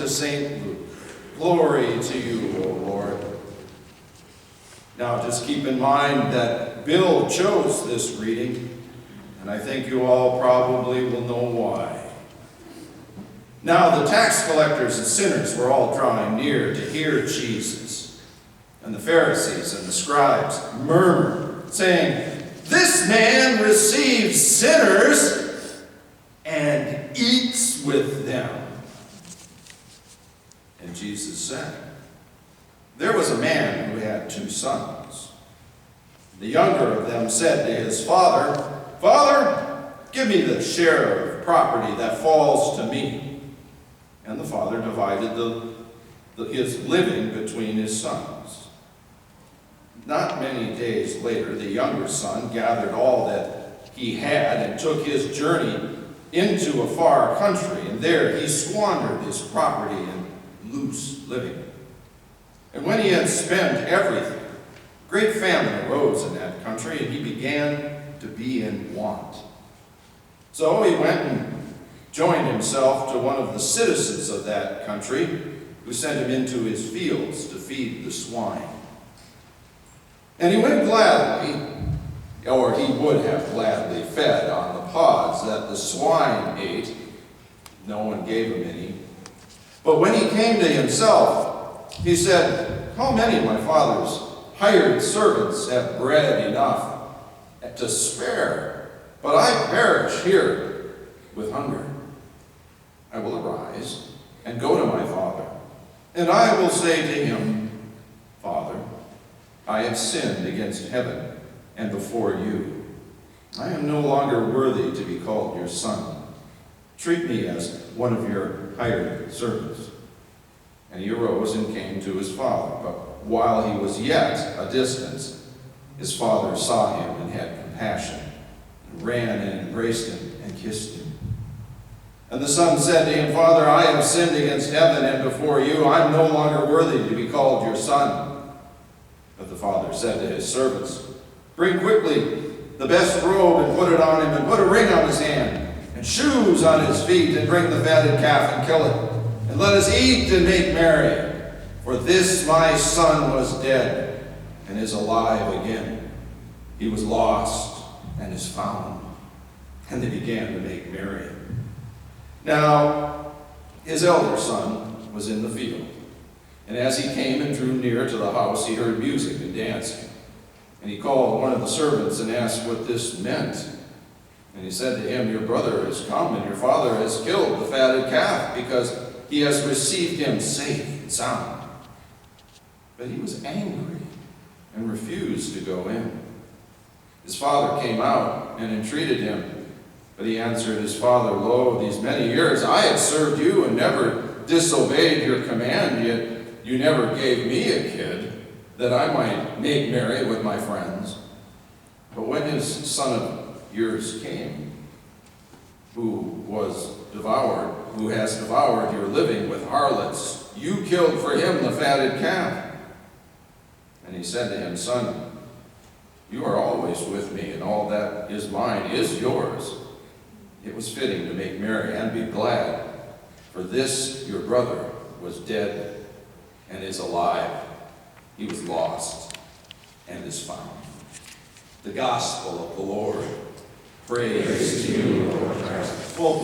to St. Luke. Glory to you, O Lord. Now just keep in mind that Bill chose this reading, and I think you all probably will know why. Now the tax collectors and sinners were all drawing near to hear Jesus, and the Pharisees and the scribes murmured, saying, "This man receives sinners and eats with them." And Jesus said, "There was a man who had 2 sons. The younger of them said to his father, 'Father, give me the share of property that falls to me.' And the father divided his living between his sons. Not many days later, the younger son gathered all that he had and took his journey into a far country, and there he squandered his property in loose living. And when he had spent everything, great famine arose in that country, and he began to be in want. So he went and joined himself to one of the citizens of that country, who sent him into his fields to feed the swine. And he went gladly, or he would have gladly fed on the pods that the swine ate. No one gave him any. But when he came to himself, he said, 'How many of my father's hired servants have bread enough to spare, but I perish here with hunger. I will arise and go to my father, and I will say to him, Father, I have sinned against heaven and before you. I am no longer worthy to be called your son. Treat me as one of your hired servants.' And he arose and came to his father. But while he was yet a distance, his father saw him and had compassion, and ran and embraced him and kissed him. And the son said to him, 'Father, I have sinned against heaven and before you. I am no longer worthy to be called your son.' But the father said to his servants, 'Bring quickly the best robe and put it on him, and put a ring on his hand, and shoes on his feet, and bring the fatted calf and kill it. And let us eat and make merry. For this my son was dead and is alive again. He was lost and is found.' And they began to make merry. Now his elder son was in the field. And as he came and drew near to the house, he heard music and dancing. And he called one of the servants and asked what this meant. And he said to him, 'Your brother has come, and your father has killed the fatted calf, because he has received him safe and sound.' But he was angry and refused to go in. His father came out and entreated him. But he answered his father, 'Lo, these many years I have served you and never disobeyed your command, yet you never gave me a kid, that I might make merry with my friends.' But when his son of yours came, who has devoured your living with harlots, you killed for him the fatted calf.' And he said to him, 'Son, you are always with me, and all that is mine is yours. It was fitting to make merry and be glad, for this your brother was dead and is alive. He was lost and is found.'" The Gospel of the Lord. Praise to you, Lord Christ. Well,